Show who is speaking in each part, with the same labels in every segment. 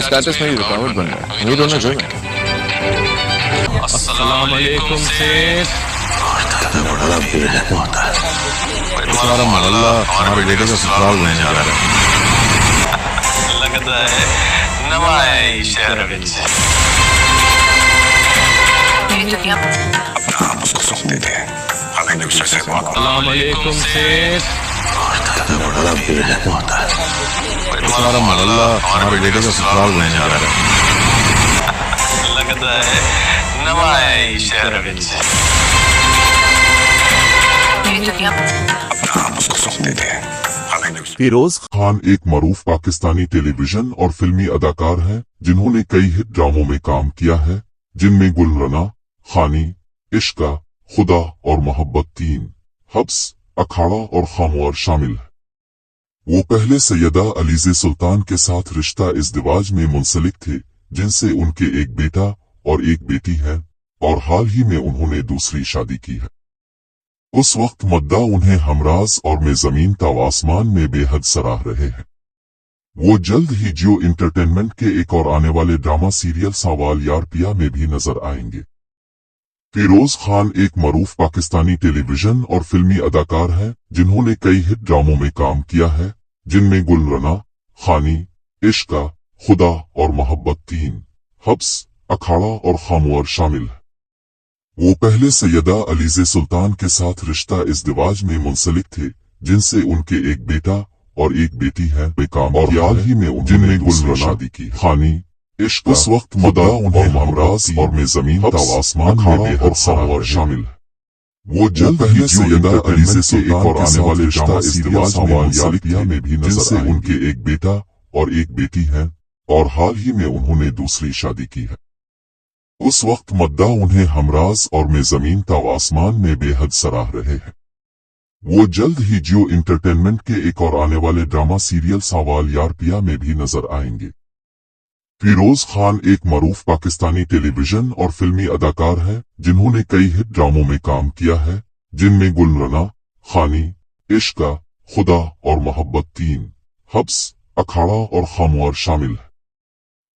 Speaker 1: Status में भी रुकावट बन रहा है। ये रोना जो है।
Speaker 2: अस्सलाम वालेकुम सेठ।
Speaker 3: बड़ा बेरहम होता है।
Speaker 1: हमारा मोहल्ला हमारे बेटे का ससुराल बनने जा रहा है।
Speaker 2: लगता है नवा है शहर में।
Speaker 3: अपना आप उसको सौंप देते हैं। हमें एक दूसरे से बात।
Speaker 2: अस्सलाम वालेकुम सेठ।
Speaker 3: बड़ा बेरहम होता है।
Speaker 1: हमारा मोहल्ला हमारे बेटे का ससुराल बनने जा रहा है।
Speaker 2: लगता है नवा है शहर में।
Speaker 3: अपना आप उसको सौंप देते हैं। हमें एक दूसरे।
Speaker 4: फिरोज खान एक मरूफ पाकिस्तानी टेलीविजन और फिल्मी अदाकार हैं जिन्होंने कई हिट ड्रामों में काम किया है, जिनमें गुलरना, खानी, इश्का, खुदा और मोहब्बत 3, हब्स, अखाड़ा और खामोर शामिल है। वो पहले सैयदा अलीज़े सुल्तान के साथ रिश्ता इज़्दिवाज में मुंसलिक थे, जिनसे उनके एक बेटा और एक बेटी है, और हाल ही में उन्होंने दूसरी शादी की है। उस वक्त मद्दा उन्हें हमराज और में ज़मीन ता आसमान में बेहद सराह रहे हैं। वो जल्द ही जियो इंटरटेनमेंट के एक और आने वाले ड्रामा सीरियल सवाल यार पिया में भी नजर आएंगे। फिरोज खान एक मरूफ पाकिस्तानी टेलीविजन और फिल्मी अदाकार हैं जिन्होंने कई हिट ड्रामों में काम किया है, जिनमें गुलरना, खानी, इश्का, खुदा और मोहब्बत 3, हब्स, अखाड़ा और खामोर शामिल है। वो पहले सैयदा अलीज़े सुल्तान के साथ रिश्ता इज़्दिवाज में मुंसलिक थे, जिनसे उनके एक बेटा और एक बेटी है बेकाम, और हाल ही में उन्होंने गुलरना शादी की। खानी, इश्क, उस वक्त मदा उन्हें हमराज और में ज़मीन ता आसमान में बेहद सराह शामिल है। वो जल्द पहले सैयदा अलीज़े सुल्तान और आने वाले रिश्ता इज़्दिवाज में मुंसलिक थे, में भी जिनसे उनके एक बेटा और एक बेटी है, और हाल ही में उन्होंने दूसरी शादी की है। उस वक्त मद्दा उन्हें हमराज और में ज़मीन ता आसमान में बेहद सराह रहे हैं। वो जल्द ही जियो इंटरटेनमेंट के एक और आने वाले ड्रामा सीरियल सवाल यार पिया में भी नजर आएंगे। फिरोज खान एक मरूफ पाकिस्तानी टेलीविजन और फिल्मी अदाकार हैं जिन्होंने कई हिट ड्रामों में काम किया है, जिनमें गुलरना, खानी, इश्का, खुदा और मोहब्बत 3, हब्स, अखाड़ा और खामोर शामिल है।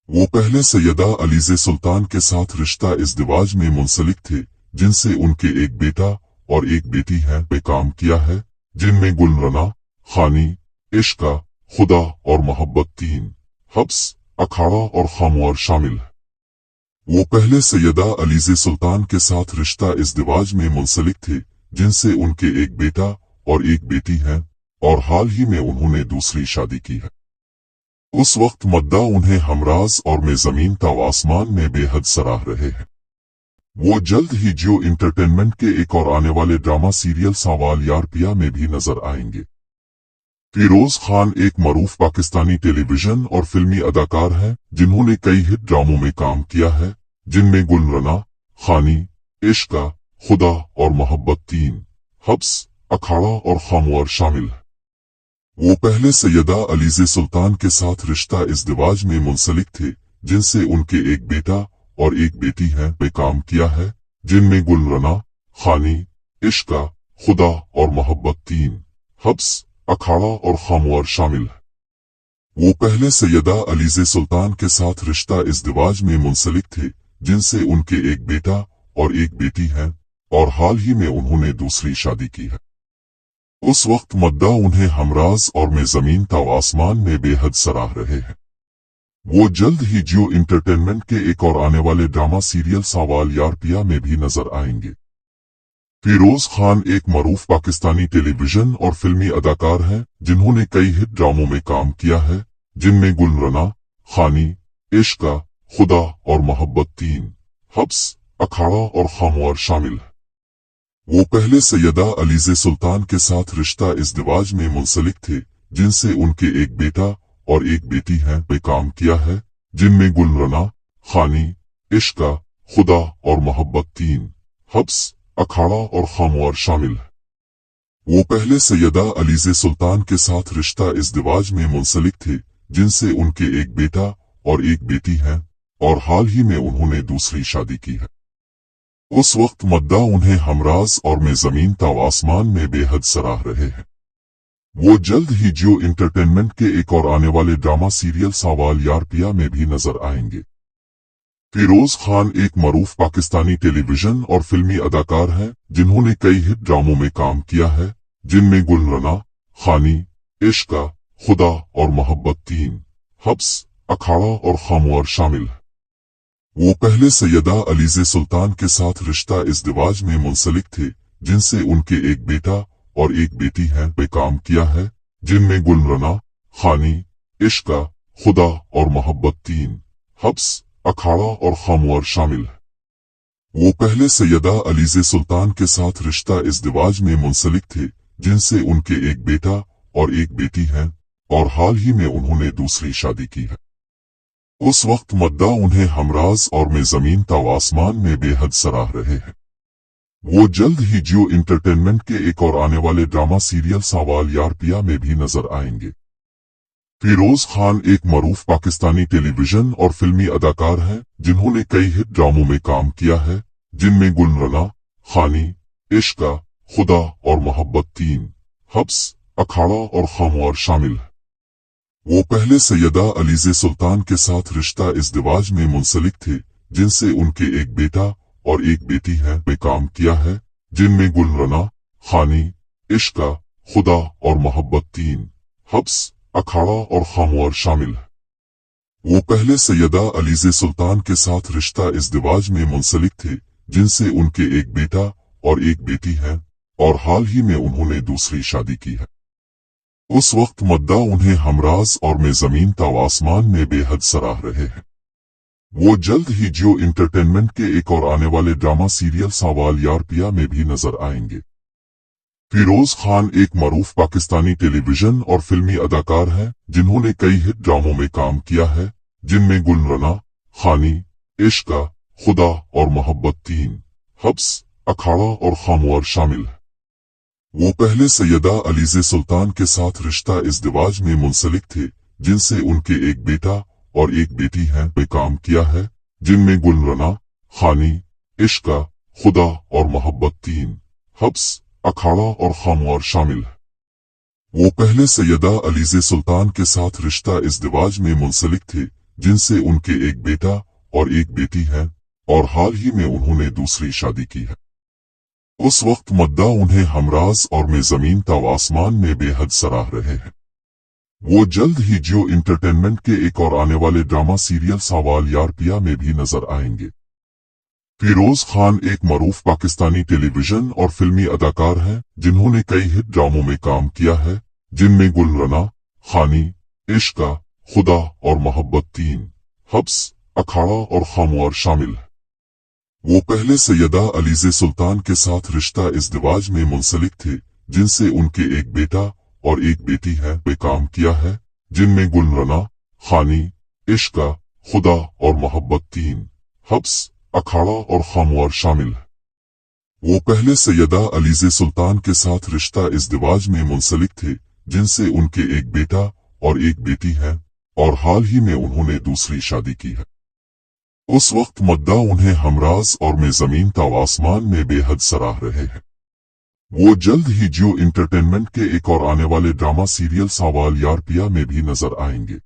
Speaker 4: वो पहले सैयदा अलीज़े सुल्तान के साथ रिश्ता इज़्दिवाज में मुंसलिक थे, जिनसे उनके एक बेटा और एक बेटी है बेकाम किया है, जिनमें गुलरना, खानी, इश्का, खुदा और मोहब्बत 3, हब्स, अखाड़ा और खामोर शामिल है। वो पहले सैयदा अलीज़े सुल्तान के साथ रिश्ता इज़्दिवाज में मुंसलिक थे, जिनसे उनके एक बेटा और एक बेटी है, और हाल ही में उन्होंने दूसरी शादी की है। उस वक्त मद्दा उन्हें हमराज और में ज़मीन ता आसमान में बेहद सराह रहे हैं। वो जल्द ही जियो इंटरटेनमेंट के एक और आने वाले ड्रामा सीरियल सवाल यार पिया में भी नजर आएंगे। फिरोज खान एक मरूफ पाकिस्तानी टेलीविजन और फिल्मी अदाकार हैं जिन्होंने कई हिट ड्रामों में काम किया है, जिनमें गुलरना, खानी, इश्का, खुदा और मोहब्बत 3, हब्स, अखाड़ा और खामोर शामिल है। वो पहले सैयदा अलीज़े सुल्तान के साथ रिश्ता इज़्दिवाज में मुंसलिक थे, जिनसे उनके एक बेटा और एक बेटी है बेकाम किया है, जिनमें गुलरना, खानी, इश्का, खुदा और मोहब्बत 3, हब्स, अखाड़ा और खामोर शामिल है। वो पहले सैयदा अलीज़े सुल्तान के साथ रिश्ता इज़्दिवाज में मुंसलिक थे, जिनसे उनके एक बेटा और एक बेटी है, और हाल ही में उन्होंने दूसरी शादी की है। उस वक्त मद्दा उन्हें हमराज और में ज़मीन ता आसमान में बेहद सराह रहे हैं। वो जल्द ही जियो इंटरटेनमेंट के एक और आने वाले ड्रामा सीरियल सवाल यार पिया में भी नजर आएंगे। फिरोज खान एक मरूफ पाकिस्तानी टेलीविजन और फिल्मी अदाकार हैं जिन्होंने कई हिट ड्रामों में काम किया है, जिनमें गुलरना, खानी, इश्का, खुदा और मोहब्बत 3, हब्स, अखाड़ा और खामोर शामिल है। वो पहले सैयदा अलीज़े सुल्तान के साथ रिश्ता इज़्दिवाज में मुंसलिक थे, जिनसे उनके एक बेटा और एक बेटी है बेकाम किया है, जिनमें गुलरना, खानी, इश्का, खुदा और मोहब्बत 3, हब्स, अखाड़ा और खामोर शामिल है। वो पहले सैयदा अलीज़े सुल्तान के साथ रिश्ता इज़्दिवाज में मुंसलिक थे, जिनसे उनके एक बेटा और एक बेटी है, और हाल ही में उन्होंने दूसरी शादी की है। उस वक्त मद्दा उन्हें हमराज और में ज़मीन ता आसमान में बेहद सराह रहे हैं। वो जल्द ही जियो इंटरटेनमेंट के एक और आने वाले ड्रामा सीरियल सवाल यार पिया में भी नजर आएंगे। फिरोज खान एक मरूफ पाकिस्तानी टेलीविजन और फिल्मी अदाकार हैं जिन्होंने कई हिट ड्रामों में काम किया है, जिनमें गुलरना, खानी, इश्का, खुदा और मोहब्बत 3, हब्स, अखाड़ा और खामोर शामिल है। वो पहले सैयदा अलीज़े सुल्तान के साथ रिश्ता इज़्दिवाज में मुंसलिक थे, जिनसे उनके एक बेटा और एक बेटी है पे काम किया है, जिनमें गुलरना, खानी, इश्का, खुदा और मोहब्बत 3, हब्स, अखाड़ा और खामोर शामिल है। वो पहले सैयदा अलीज़े सुल्तान के साथ रिश्ता इज़्दिवाज में मुंसलिक थे, जिनसे उनके एक बेटा और एक बेटी है, और हाल ही में उन्होंने दूसरी शादी की है। उस वक्त मद्दा उन्हें हमराज और में जमीन ता आसमान में बेहद सराह रहे हैं। वो जल्द ही जियो इंटरटेनमेंट के एक और आने वाले ड्रामा सीरियल सवाल यार पिया में भी नजर आएंगे। फिरोज खान एक मरूफ पाकिस्तानी टेलीविजन और फिल्मी अदाकार हैं जिन्होंने कई हिट ड्रामों में काम किया है, जिनमें गुलरना, खानी, इश्का, खुदा और मोहब्बत 3, हब्स, अखाड़ा और खामोर शामिल है। वो पहले सैयदा अलीज़े सुल्तान के साथ रिश्ता इज़्दिवाज में मुंसलिक थे, जिनसे उनके एक बेटा और एक बेटी है पे काम किया है, जिनमें गुलरना, खानी, इश्का, खुदा और मोहब्बत 3, हब्स, अखाड़ा और खामोर शामिल है। वो पहले सैयदा अलीज़े सुल्तान के साथ रिश्ता इज़्दिवाज में मुंसलिक थे, जिनसे उनके एक बेटा और एक बेटी है, और हाल ही में उन्होंने दूसरी शादी की है। उस वक्त मद्दा उन्हें हमराज और में जमीन ता आसमान में बेहद सराह रहे हैं। वो जल्द ही जियो इंटरटेनमेंट के एक और आने वाले ड्रामा सीरियल सवाल यार पिया में भी नजर आएंगे। फिरोज खान एक मरूफ पाकिस्तानी टेलीविजन और फिल्मी अदाकार हैं जिन्होंने कई हिट ड्रामों में काम किया है, जिनमें गुलरना, खानी, इश्का, खुदा और मोहब्बत 3, हब्स, अखाड़ा और खामोर शामिल है। वो पहले सैयदा अलीज़े सुल्तान के साथ रिश्ता इज़्दिवाज में मुंसलिक थे, जिनसे उनके एक बेटा और एक बेटी है पे काम किया है, जिनमें गुलरना, खानी, इश्का, खुदा और मोहब्बत 3, हब्स, अखाड़ा और खामोर शामिल है। वो पहले सैयदा अलीज़े सुल्तान के साथ रिश्ता इज़्दिवाज में मुंसलिक थे, जिनसे उनके एक बेटा और एक बेटी है, और हाल ही में उन्होंने दूसरी शादी की है। उस वक्त मद्दा उन्हें हमराज और में जमीन ता आसमान में बेहद सराह रहे हैं। वो जल्द ही जियो इंटरटेनमेंट के एक और आने वाले ड्रामा सीरियल सवाल यार पिया में भी नजर आएंगे। फिरोज खान एक मरूफ पाकिस्तानी टेलीविजन और फिल्मी अदाकार हैं जिन्होंने कई हिट ड्रामों में काम किया है, जिनमें गुलरना, खानी, इश्का, खुदा और मोहब्बत 3, हब्स, अखाड़ा और खामोर शामिल है। वो पहले सैयदा अलीज़े सुल्तान के साथ रिश्ता इज़्दिवाज में मुंसलिक थे, जिनसे उनके एक बेटा और एक बेटी है पे काम किया है, जिनमें गुलरना, खानी, इश्का, खुदा और मोहब्बत 3, हब्स, अखाड़ा और खामोर शामिल है। वो पहले सैयदा अलीज़े सुल्तान के साथ रिश्ता इज़्दिवाज में मुंसलिक थे, जिनसे उनके एक बेटा और एक बेटी है, और हाल ही में उन्होंने दूसरी शादी की है। उस वक्त मद्दा उन्हें हमराज और में जमीन ता आसमान में बेहद सराह रहे हैं। वो जल्द ही जियो इंटरटेनमेंट के एक और आने वाले ड्रामा सीरियल सवाल यार पिया में भी नजर आएंगे।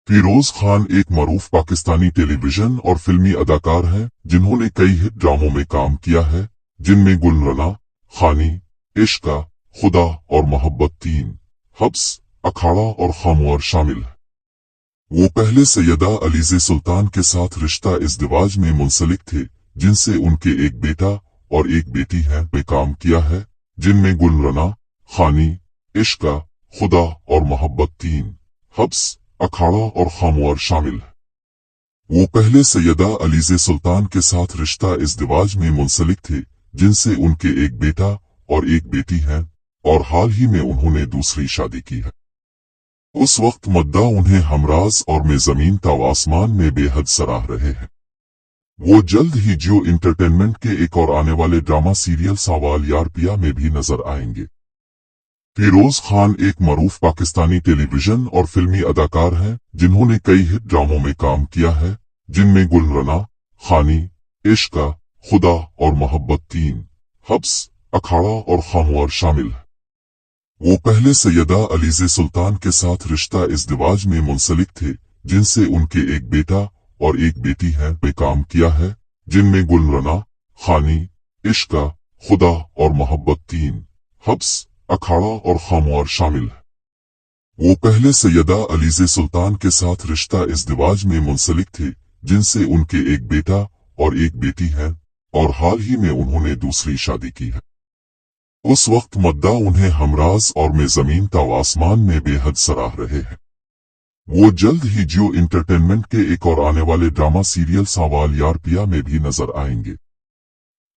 Speaker 4: फिरोज खान एक मरूफ पाकिस्तानी टेलीविजन और फिल्मी अदाकार हैं जिन्होंने कई हिट ड्रामों में काम किया है, जिनमें गुलरना, खानी, इश्का, खुदा और मोहब्बत 3, हब्स, अखाड़ा और खामोर शामिल है। वो पहले सैयदा अलीज़े सुल्तान के साथ रिश्ता इज़्दिवाज में मुंसलिक थे, जिनसे उनके एक बेटा और एक बेटी है पे काम किया है, जिनमें गुलरना, खानी, इश्का, खुदा और मोहब्बत 3, हब्स, अखाड़ा और खामोर शामिल है। वो पहले सैयदा अलीज़े सुल्तान के साथ रिश्ता इज़्दिवाज में मुंसलिक थे, जिनसे उनके एक बेटा और एक बेटी है, और हाल ही में उन्होंने दूसरी शादी की है। उस वक्त मद्दा उन्हें हमराज और में जमीन ता आसमान में बेहद सराह रहे हैं। वो जल्द ही जियो इंटरटेनमेंट के एक और आने वाले ड्रामा सीरियल सवाल यार पिया में भी नजर आएंगे। फिरोज खान एक मरूफ पाकिस्तानी टेलीविजन और फिल्मी अदाकार हैं जिन्होंने कई हिट ड्रामों में काम किया है, जिनमें गुलरना, खानी, इश्का, खुदा और मोहब्बत 3, हब्स, अखाड़ा और खामोर शामिल है। वो पहले सैयदा अलीज़े सुल्तान के साथ रिश्ता इज़्दिवाज में मुंसलिक थे, जिनसे उनके एक बेटा और एक बेटी है, पे काम किया है, जिनमें गुलरना, खानी, इश्का, खुदा और मोहब्बत तीन, हब्स, अखाड़ा और खामोर शामिल है। वो पहले सैयदा अलीज़े सुल्तान के साथ रिश्ता इज़्दिवाज में मुंसलिक थे, जिनसे उनके एक बेटा और एक बेटी है, और हाल ही में उन्होंने दूसरी शादी की है। उस वक्त मद्दा उन्हें हमराज और में ज़मीन ता आसमान में बेहद सराह रहे हैं। वो जल्द ही जियो इंटरटेनमेंट के एक और आने वाले ड्रामा सीरियल सवाल यार पिया में भी नजर आएंगे।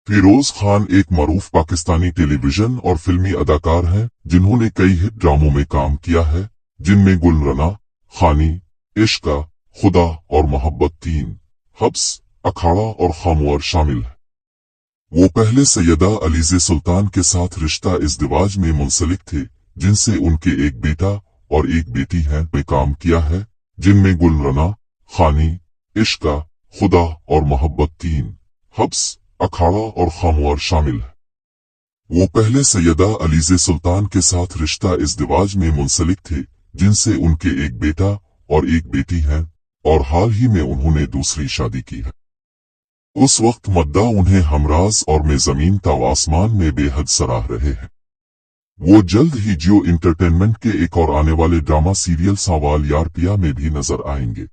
Speaker 4: फिरोज खान एक मरूफ पाकिस्तानी टेलीविजन और फिल्मी अदाकार हैं, जिन्होंने कई हिट ड्रामों में काम किया है, जिनमें गुलरना, खानी, इश्का, खुदा और मोहब्बत तीन, हब्स, अखाड़ा और खामोर शामिल है। वो पहले सैयदा अलीज़े सुल्तान के साथ रिश्ता इज़्दिवाज में मुंसलिक थे, जिनसे उनके एक बेटा और एक बेटी है, पे काम किया है, जिनमें गुलरना, खानी, इश्का, खुदा और मोहब्बत तीन, हब्स, अखाड़ा और खामोर शामिल है। वो पहले सैयदा अलीज़े सुल्तान के साथ रिश्ता इज़्दिवाज में मुंसलिक थे, जिनसे उनके एक बेटा और एक बेटी है, और हाल ही में उन्होंने दूसरी शादी की है। उस वक्त मद्दा उन्हें हमराज और में ज़मीन ता आसमान में बेहद सराह रहे हैं। वो जल्द ही जियो इंटरटेनमेंट के एक और आने वाले ड्रामा सीरियल सवाल यार पिया में भी नजर आएंगे।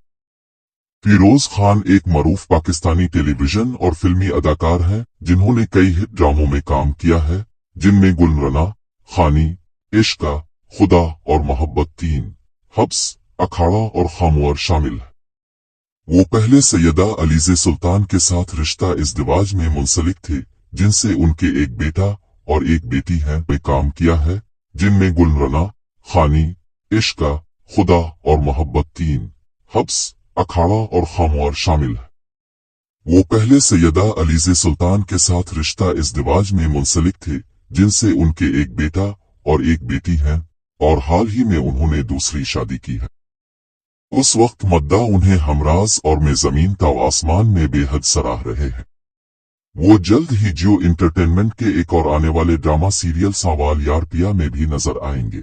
Speaker 4: फिरोज खान एक मरूफ पाकिस्तानी टेलीविजन और फिल्मी अदाकार हैं, जिन्होंने कई हिट ड्रामों में काम किया है, जिनमें गुलरना, खानी, इश्का, खुदा और मोहब्बत तीन, हब्स, अखाड़ा और खामोर शामिल है। वो पहले सैयदा अलीज़े सुल्तान के साथ रिश्ता इज़्दिवाज में मुंसलिक थे, जिनसे उनके एक बेटा और एक बेटी है, पे काम किया है, जिनमें गुलरना, खानी, इश्का, खुदा और मोहब्बत तीन, हब्स, अखाड़ा और खामोर शामिल है। वो पहले सैयदा अलीज़े सुल्तान के साथ रिश्ता इज़्दिवाज में मुंसलिक थे, जिनसे उनके एक बेटा और एक बेटी है, और हाल ही में उन्होंने दूसरी शादी की है। उस वक्त मद्दा उन्हें हमराज और में ज़मीन ता आसमान में बेहद सराह रहे हैं। वो जल्द ही जियो इंटरटेनमेंट के एक और आने वाले ड्रामा सीरियल सवाल यार पिया में भी नजर आएंगे।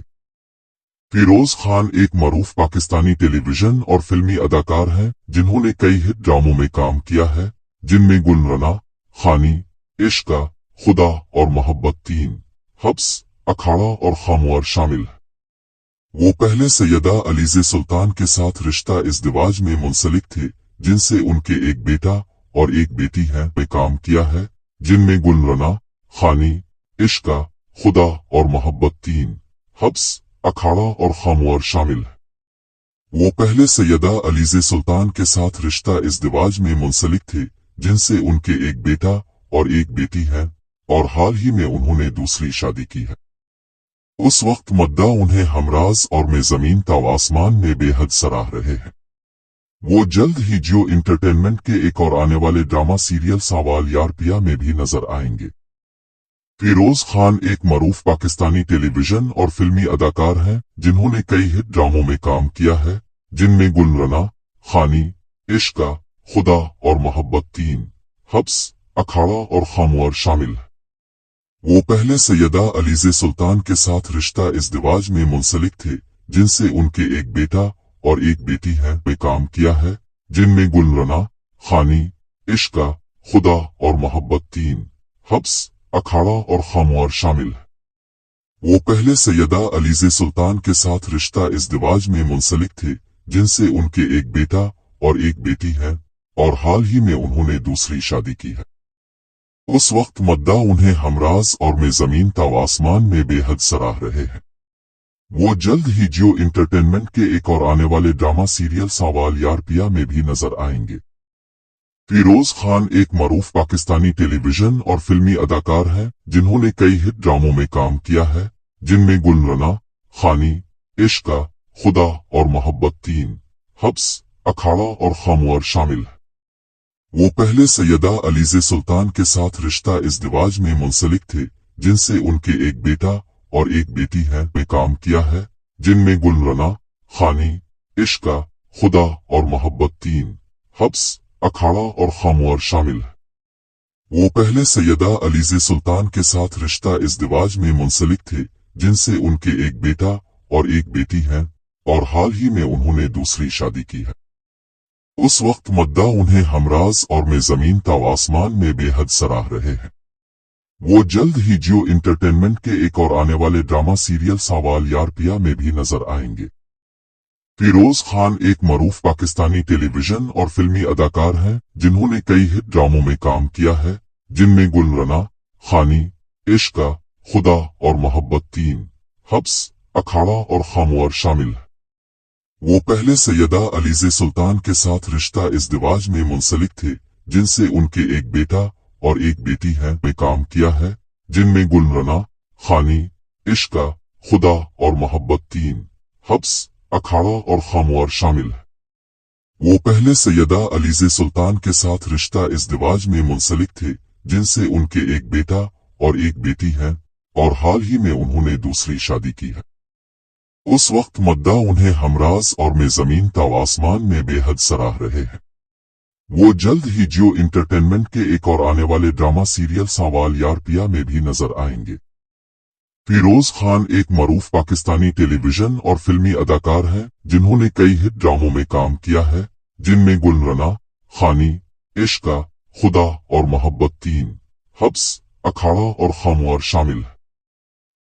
Speaker 4: फिरोज खान एक मरूफ पाकिस्तानी टेलीविजन और फिल्मी अदाकार हैं, जिन्होंने कई हिट ड्रामों में काम किया है, जिनमें गुलरना, खानी, इश्का, खुदा और मोहब्बत तीन, हब्स, अखाड़ा और खामोर शामिल है। वो पहले सैयदा अलीज़े सुल्तान के साथ रिश्ता इज़्दिवाज में मुंसलिक थे, जिनसे उनके एक बेटा और एक बेटी है, पे काम किया है, जिनमें गुलरना, खानी, इश्का, खुदा और मोहब्बत तीन, हब्स, अखाड़ा और खामोर शामिल है। वो पहले सैयदा अलीज़े सुल्तान के साथ रिश्ता इज़्दिवाज में मुंसलिक थे, जिनसे उनके एक बेटा और एक बेटी है, और हाल ही में उन्होंने दूसरी शादी की है। उस वक्त मद्दा उन्हें हमराज और में ज़मीन ता आसमान में बेहद सराह रहे हैं। वो जल्द ही जियो इंटरटेनमेंट के एक और आने वाले ड्रामा सीरियल सवाल यार पिया में भी नजर आएंगे। फिरोज खान एक मरूफ पाकिस्तानी टेलीविजन और फिल्मी अदाकार हैं, जिन्होंने कई हिट ड्रामों में काम किया है, जिनमें गुलरना, खानी, इश्का, खुदा और मोहब्बत तीन, हब्स, अखाड़ा और खामोर शामिल है। वो पहले सैयदा अलीज़े सुल्तान के साथ रिश्ता इज़्दिवाज में मुंसलिक थे, जिनसे उनके एक बेटा और एक बेटी है, पे काम किया है, जिनमें गुलरना, खानी, इश्का, खुदा और मोहब्बत तीन, हब्स, अखाड़ा और खामोर शामिल है। वो पहले सैयदा अलीज़े सुल्तान के साथ रिश्ता इज़्दिवाज में मुंसलिक थे, जिनसे उनके एक बेटा और एक बेटी है, और हाल ही में उन्होंने दूसरी शादी की है। उस वक्त मद्दा उन्हें हमराज और में ज़मीन ता आसमान में बेहद सराह रहे हैं। वो जल्द ही जियो इंटरटेनमेंट के एक और आने वाले ड्रामा सीरियल सवाल यार पिया में भी नजर आएंगे। फिरोज खान एक मरूफ पाकिस्तानी टेलीविजन और फिल्मी अदाकार हैं, जिन्होंने कई हिट ड्रामों में काम किया है, जिनमें गुलरना, खानी, इश्का, खुदा और मोहब्बत तीन, हब्स, अखाड़ा और खामोर शामिल है। वो पहले सैयदा अलीज़े सुल्तान के साथ रिश्ता इज़्दिवाज में मुंसलिक थे, जिनसे उनके एक बेटा और एक बेटी है, पे काम किया है, जिनमें गुलरना, खानी, इश्का, खुदा और मोहब्बत तीन, हब्स, अखाड़ा और खामोर शामिल है। वो पहले सैयदा अलीज़े सुल्तान के साथ रिश्ता इज़्दिवाज में मुंसलिक थे, जिनसे उनके एक बेटा और एक बेटी है और हाल ही में उन्होंने दूसरी शादी की है। उस वक्त मद्दा उन्हें हमराज और में जमीन ता आसमान में बेहद सराह रहे हैं। वो जल्द ही जियो इंटरटेनमेंट के एक और आने वाले ड्रामा सीरियल सवाल यार पिया में भी नजर आएंगे। फिरोज खान एक मरूफ पाकिस्तानी टेलीविजन और फिल्मी अदाकार हैं जिन्होंने कई हिट ड्रामों में काम किया है, जिनमें गुलरना, खानी, इश्का, खुदा और मोहब्बत 3, हब्स, अखाड़ा और खामोर शामिल है। वो पहले सैयदा अलीज़े सुल्तान के साथ रिश्ता इज़्दिवाज में मुंसलिक थे, जिनसे उनके एक बेटा और एक बेटी है में काम किया है, जिनमें गुलरना, खानी, इश्का, खुदा और मोहब्बत 3, हब्स, अखाड़ा और खामोर शामिल है। वो पहले सैयदा अलीज़े सुल्तान के साथ रिश्ता इज़्दिवाज में मुंसलिक थे, जिनसे उनके एक बेटा और एक बेटी है और हाल ही में उन्होंने दूसरी शादी की है। उस वक्त मद्दा उन्हें हमराज और में जमीन ता आसमान में बेहद सराह रहे हैं। वो जल्द ही जियो इंटरटेनमेंट के एक और आने वाले ड्रामा सीरियल सवाल यार पिया में भी नजर आएंगे। फिरोज खान एक मरूफ पाकिस्तानी टेलीविजन और फिल्मी अदाकार हैं जिन्होंने कई हिट ड्रामों में काम किया है, जिनमें गुलरना, खानी, इश्का, खुदा और मोहब्बत 3, हब्स, अखाड़ा और खामोर शामिल है।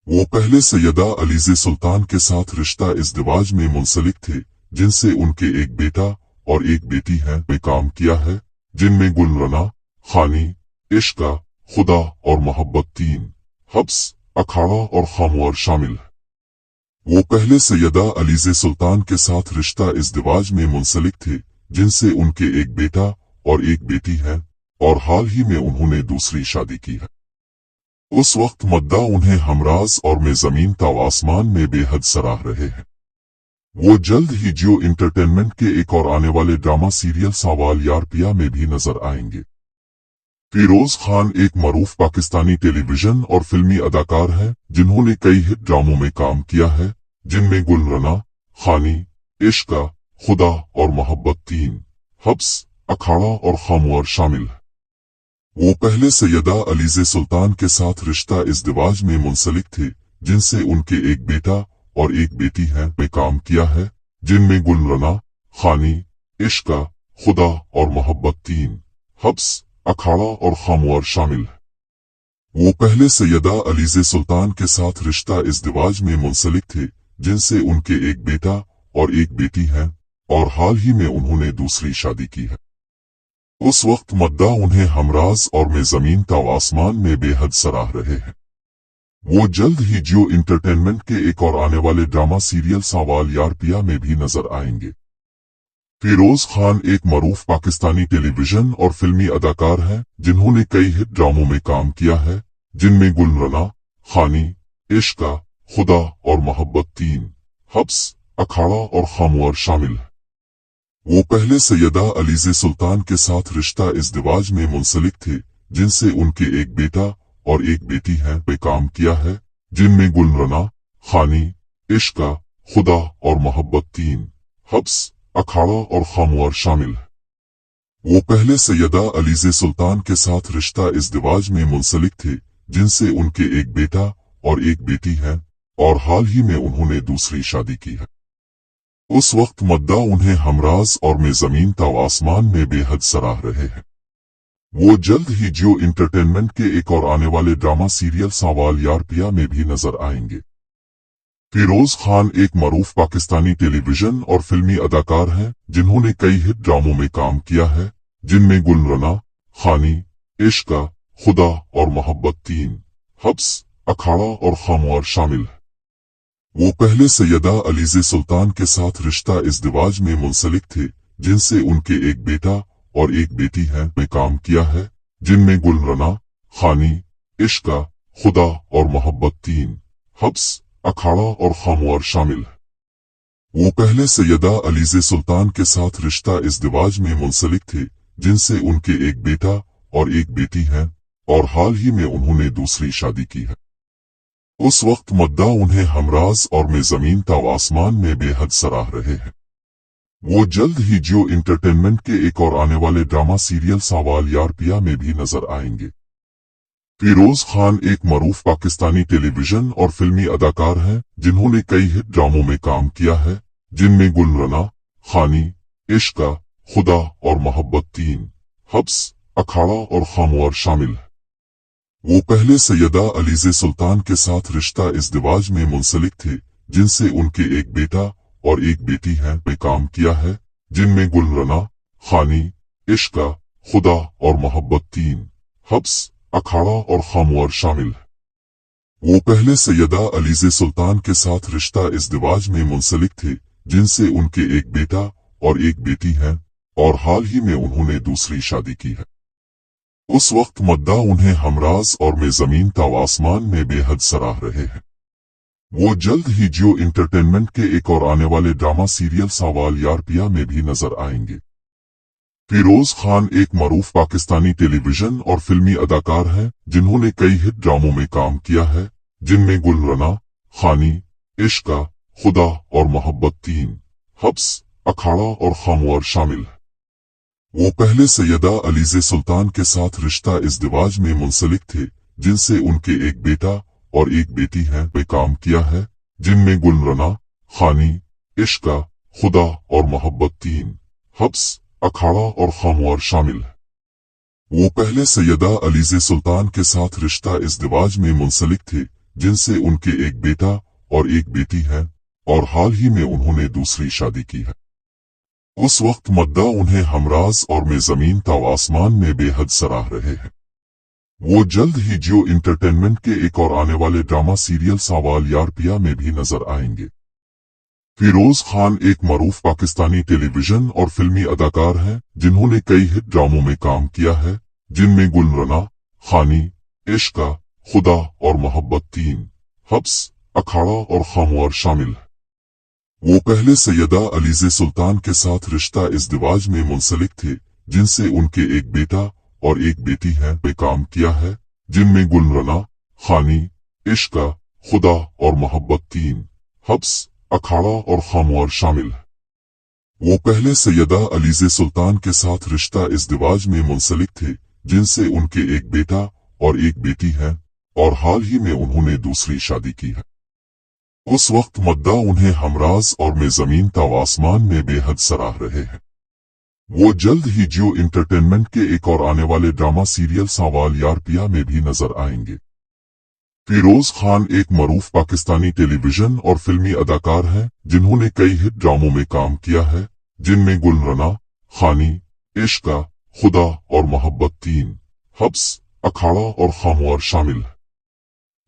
Speaker 4: वो पहले सैयदा अलीज़े सुल्तान के साथ रिश्ता इज़्दिवाज में मुंसलिक थे, जिनसे उनके एक बेटा और एक बेटी है में काम किया है, जिनमें गुलरना, खानी, इश्का, खुदा और मोहब्बत 3, हब्स, अखाड़ा और खामोर शामिल है। वो पहले सैयदा अलीज़े सुल्तान के साथ रिश्ता इज़्दिवाज में मुंसलिक थे, जिनसे उनके एक बेटा और एक बेटी है और हाल ही में उन्होंने दूसरी शादी की है। उस वक्त मद्दा उन्हें हमराज और में जमीन ता आसमान में बेहद सराह रहे हैं। वो जल्द ही जियो इंटरटेनमेंट के एक और आने वाले ड्रामा सीरियल सवाल यार पिया में भी नजर आएंगे। फिरोज खान एक मरूफ पाकिस्तानी टेलीविजन और फिल्मी अदाकार हैं जिन्होंने कई हिट ड्रामों में काम किया है, जिनमें गुलरना, खानी, इश्का, खुदा और मोहब्बत 3, हब्स, अखाड़ा और खामोर शामिल है। वो पहले सैयदा अलीज़े सुल्तान के साथ रिश्ता इज़्दिवाज में मुंसलिक थे, जिनसे उनके एक बेटा और एक बेटी है में काम किया है, जिनमें गुलरना, खानी, इश्का, खुदा और मोहब्बत 3, हब्स, अखाड़ा और खामोर शामिल है। वो पहले सैयदा अलीज़े सुल्तान के साथ रिश्ता इज़्दिवाज में मुंसलिक थे, जिनसे उनके एक बेटा और एक बेटी है और हाल ही में उन्होंने दूसरी शादी की है। उस वक्त मद्दा उन्हें हमराज और में जमीन ता आसमान में बेहद सराह रहे हैं। वो जल्द ही जियो इंटरटेनमेंट के एक और आने वाले ड्रामा सीरियल सवाल यार पिया में भी नजर आएंगे। फिरोज खान एक मरूफ पाकिस्तानी टेलीविजन और फिल्मी अदाकार हैं जिन्होंने कई हिट ड्रामों में काम किया है, जिनमें गुलरना, खानी, इश्का, खुदा और मोहब्बत 3, हब्स, अखाड़ा और खामोर शामिल है। वो पहले सैयदा अलीज़े सुल्तान के साथ रिश्ता इज़्दिवाज में मुंसलिक थे, जिनसे उनके एक बेटा और एक बेटी है में काम किया है, जिनमें गुलरना, खानी, इश्का, खुदा और मोहब्बत 3, हब्स, अखाड़ा और खामोर शामिल है। वो पहले सैयदा अलीज़े सुल्तान के साथ रिश्ता इज़्दिवाज में मुंसलिक थे, जिनसे उनके एक बेटा और एक बेटी है और हाल ही में उन्होंने दूसरी शादी की है। उस वक्त मद्दा उन्हें हमराज और में जमीन ता आसमान में बेहद सराह रहे हैं। वो जल्द ही जियो इंटरटेनमेंट के एक और आने वाले ड्रामा सीरियल सवाल यार पिया में भी नजर आएंगे। फिरोज खान एक मरूफ पाकिस्तानी टेलीविजन और फिल्मी अदाकार हैं जिन्होंने कई हिट ड्रामों में काम किया है, जिनमें गुलरना, खानी, इश्का, खुदा और मोहब्बत 3, हब्स, अखाड़ा और खामोर शामिल है। वो पहले सैयदा अलीज़े सुल्तान के साथ रिश्ता इज़्दिवाज में मुंसलिक थे, जिनसे उनके एक बेटा और एक बेटी है में काम किया है, जिनमें गुलरना, खानी, इश्का, खुदा और मोहब्बत 3, हब्स, अखाड़ा और खामोर शामिल है। वो पहले सैयदा अलीज़े सुल्तान के साथ रिश्ता इज़्दिवाज में मुंसलिक थे, जिनसे उनके एक बेटा और एक बेटी है और हाल ही में उन्होंने दूसरी शादी की है। उस वक्त मद्दा उन्हें हमराज और में जमीन ता आसमान में बेहद सराह रहे हैं। वो जल्द ही जियो इंटरटेनमेंट के एक और आने वाले ड्रामा सीरियल सवाल यार पिया में भी नजर आएंगे। फिरोज खान एक मरूफ पाकिस्तानी टेलीविजन और फिल्मी अदाकार हैं जिन्होंने कई हिट ड्रामों में काम किया है, जिनमें गुलरना, खानी, इश्का, खुदा और मोहब्बत 3, हब्स, अखाड़ा और खामोर शामिल है। वो पहले सैयदा अलीज़े सुल्तान के साथ रिश्ता इज़्दिवाज में मुंसलिक थे, जिनसे उनके एक बेटा और एक बेटी हैं पे काम किया है, जिनमें गुलरना, खानी, इश्का, खुदा और मोहब्बत 3, हब्स, अखाड़ा और खामोर शामिल है। वो पहले सैयदा अलीज़े सुल्तान के साथ रिश्ता इज़्दिवाज में मुंसलिक थे, जिनसे उनके एक बेटा और एक बेटी हैं, और हाल ही में उन्होंने दूसरी शादी की है। उस वक्त मद्दा उन्हें हमराज और में ज़मीन ता आसमान में बेहद सराह रहे हैं। वो जल्द ही जियो इंटरटेनमेंट के एक और आने वाले ड्रामा सीरियल सवाल यार पिया में भी नजर आएंगे। फिरोज खान एक मरूफ पाकिस्तानी टेलीविजन और फिल्मी अदाकार हैं जिन्होंने कई हिट ड्रामों में काम किया है, जिनमें गुलरना, खानी, इश्का, खुदा और मोहब्बत 3, हब्स, अखाड़ा और खामोर शामिल है। वो पहले सैयदा अलीज़े सुल्तान के साथ रिश्ता इज़्दिवाज में मुंसलिक थे, जिनसे उनके एक बेटा और एक बेटी हैं पे काम किया है, जिनमें गुलरना, खानी, इश्का, खुदा और मोहब्बत 3, हब्स, अखाड़ा और खामोर शामिल है। वो पहले सैयदा अलीज़े सुल्तान के साथ रिश्ता इज़्दिवाज में मुंसलिक थे, जिनसे उनके एक बेटा और एक बेटी हैं, और हाल ही में उन्होंने दूसरी शादी की है। उस वक्त मद्दा उन्हें हमराज और में ज़मीन ता आसमान में बेहद सराह रहे हैं। वो जल्द ही जियो इंटरटेनमेंट के एक और आने वाले ड्रामा सीरियल सवाल यार पिया में भी नजर आएंगे। फिरोज खान एक मरूफ पाकिस्तानी टेलीविजन और फिल्मी अदाकार हैं जिन्होंने कई हिट ड्रामों में काम किया है, जिनमें गुलरना, खानी, इश्का, खुदा और मोहब्बत 3, हब्स, अखाड़ा और खामोर शामिल है। वो पहले सैयदा अलीज़े सुल्तान के साथ रिश्ता इज़्दिवाज में मुंसलिक थे, जिनसे उनके एक बेटा और एक बेटी हैं पे काम किया है, जिनमें गुलरना, खानी, इश्का, खुदा और मोहब्बत 3, हब्स, अखाड़ा और खामोर शामिल है। वो पहले सैयदा अलीज़े सुल्तान के साथ रिश्ता इज़्दिवाज में मुंसलिक थे, जिनसे उनके एक बेटा और एक बेटी हैं, और हाल ही में उन्होंने दूसरी शादी की है। उस वक्त मद्दा उन्हें हमराज और में ज़मीन ता आसमान में बेहद सराह रहे हैं। वो जल्द ही जियो इंटरटेनमेंट के एक और आने वाले ड्रामा सीरियल सवाल यार पिया में भी नजर आएंगे। फिरोज खान एक मरूफ पाकिस्तानी टेलीविजन और फिल्मी अदाकार हैं जिन्होंने कई हिट ड्रामों में काम किया है, जिनमें गुलरना, खानी, इश्का, खुदा और मोहब्बत 3, हब्स, अखाड़ा और खामोर शामिल है।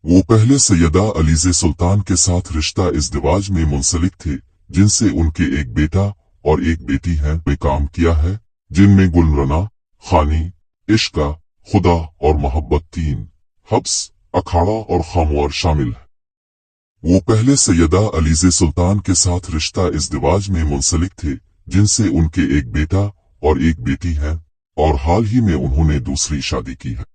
Speaker 4: वो पहले सैयदा अलीज़े सुल्तान के साथ रिश्ता इज़्दिवाज में मुंसलिक थे, जिनसे उनके एक बेटा और एक बेटी हैं पे काम किया है, जिनमें गुलरना, खानी, इश्का, खुदा और मोहब्बत 3, हब्स, अखाड़ा और खामोर शामिल है। वो पहले सैयदा अलीज़े सुल्तान के साथ रिश्ता इज़्दिवाज में मुंसलिक थे, जिनसे उनके एक बेटा और एक बेटी हैं, और हाल ही में उन्होंने दूसरी शादी की है।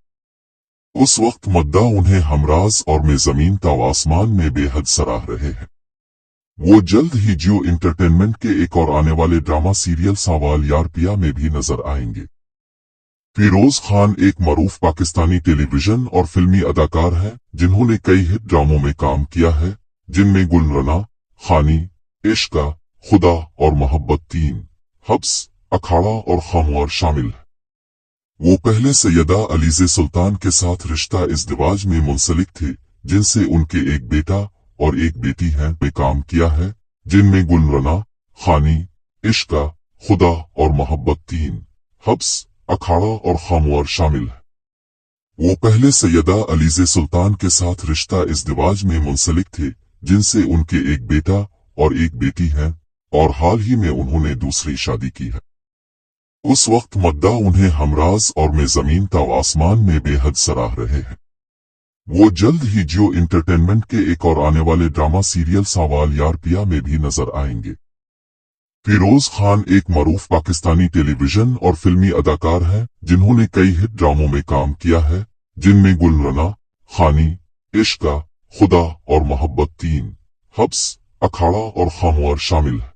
Speaker 4: उस वक्त मद्दा उन्हें हमराज और में ज़मीन ता आसमान में बेहद सराह रहे हैं। वो जल्द ही जियो इंटरटेनमेंट के एक और आने वाले ड्रामा सीरियल सवाल यार पिया में भी नजर आएंगे। फिरोज खान एक मरूफ पाकिस्तानी टेलीविजन और फिल्मी अदाकार हैं जिन्होंने कई हिट ड्रामों में काम किया है, जिनमें गुलरना, खानी, इश्का, खुदा और मोहब्बत 3, हब्स, अखाड़ा और खामोर शामिल है। वो पहले सैयदा अलीज़े सुल्तान के साथ रिश्ता इज़्दिवाज में मुंसलिक थे, जिनसे उनके एक बेटा और एक बेटी हैं पे काम किया है, जिनमें गुलरना, खानी, इश्का, खुदा और मोहब्बत 3, हब्स, अखाड़ा और खामोर शामिल है। वो पहले सैयदा अलीज़े सुल्तान के साथ रिश्ता इज़्दिवाज में मुंसलिक थे, जिनसे उनके एक बेटा और एक बेटी हैं, और हाल ही में उन्होंने दूसरी शादी की है। उस वक्त मद्दा उन्हें हमराज और में ज़मीन ता आसमान में बेहद सराह रहे हैं। वो जल्द ही जियो इंटरटेनमेंट के एक और आने वाले ड्रामा सीरियल सवाल यार पिया में भी नजर आएंगे। फिरोज खान एक मरूफ पाकिस्तानी टेलीविजन और फिल्मी अदाकार हैं जिन्होंने कई हिट ड्रामों में काम किया है, जिनमें गुलरना, खानी, इश्का, खुदा और मोहब्बत 3, हब्स, अखाड़ा और खामोर शामिल है।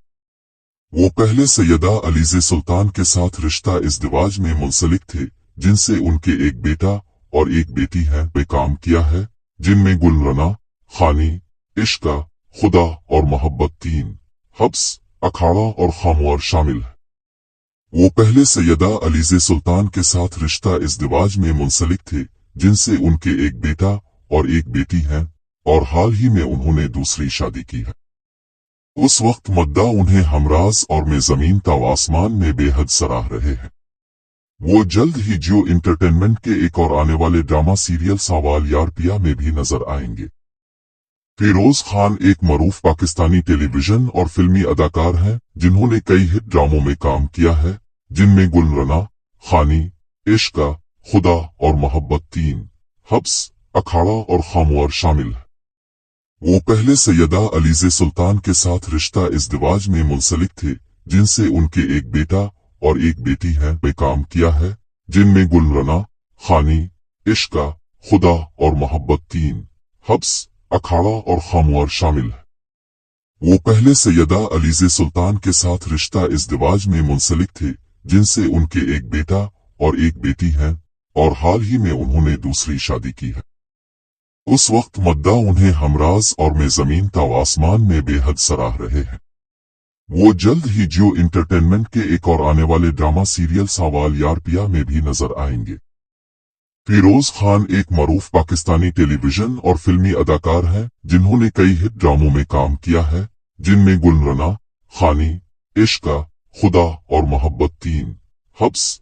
Speaker 4: वो पहले सैयदा अलीज़े सुल्तान के साथ रिश्ता इज़्दिवाज में मुंसलिक थे, जिनसे उनके एक बेटा और एक बेटी है पे काम किया है, जिनमें गुलरना, खानी, इश्का, खुदा और मोहब्बत 3 हब्स, अखाड़ा और खामोर शामिल है। वो पहले सैयदा अलीज़े सुल्तान के साथ रिश्ता इज़्दिवाज में मुंसलिक थे, जिनसे उनके एक बेटा और एक बेटी हैं, और हाल ही में उन्होंने दूसरी शादी की है। उस वक्त मद्दा उन्हें हमराज और में ज़मीन ता आसमान में बेहद सराह रहे हैं। वो जल्द ही जियो इंटरटेनमेंट के एक और आने वाले ड्रामा सीरियल सवाल यार पिया में भी नजर आएंगे। फिरोज खान एक मरूफ पाकिस्तानी टेलीविजन और फिल्मी अदाकार हैं, जिन्होंने कई हिट ड्रामों में काम किया है, जिनमें गुलरना, खानी, इश्का, खुदा और मोहब्बत 3 हब्स, अखाड़ा और खामोर शामिल है। वो पहले सैयदा अलीज़े सुल्तान के साथ रिश्ता इज़्दिवाज में मुंसलिक थे, जिनसे उनके एक बेटा और एक बेटी हैं पे काम किया है, जिनमें गुलरना, खानी, इश्का, खुदा और मोहब्बत 3 हब्स, अखाड़ा और खामोर शामिल है। वो पहले सैयदा अलीज़े सुल्तान के साथ रिश्ता इज़्दिवाज में मुंसलिक थे, जिनसे उनके एक बेटा और एक बेटी हैं, और हाल ही में उन्होंने दूसरी शादी की है। उस वक्त मद्दा उन्हें हमराज और में ज़मीन ता आसमान में बेहद सराह रहे हैं। वो जल्द ही जियो इंटरटेनमेंट के एक और आने वाले ड्रामा सीरियल सवाल यार पिया में भी नजर आएंगे। फिरोज खान एक मरूफ पाकिस्तानी टेलीविजन और फिल्मी अदाकार हैं, जिन्होंने कई हिट ड्रामों में काम किया है, जिनमें गुलरना, खानी, इश्का, खुदा और मोहब्बत 3 हब्स,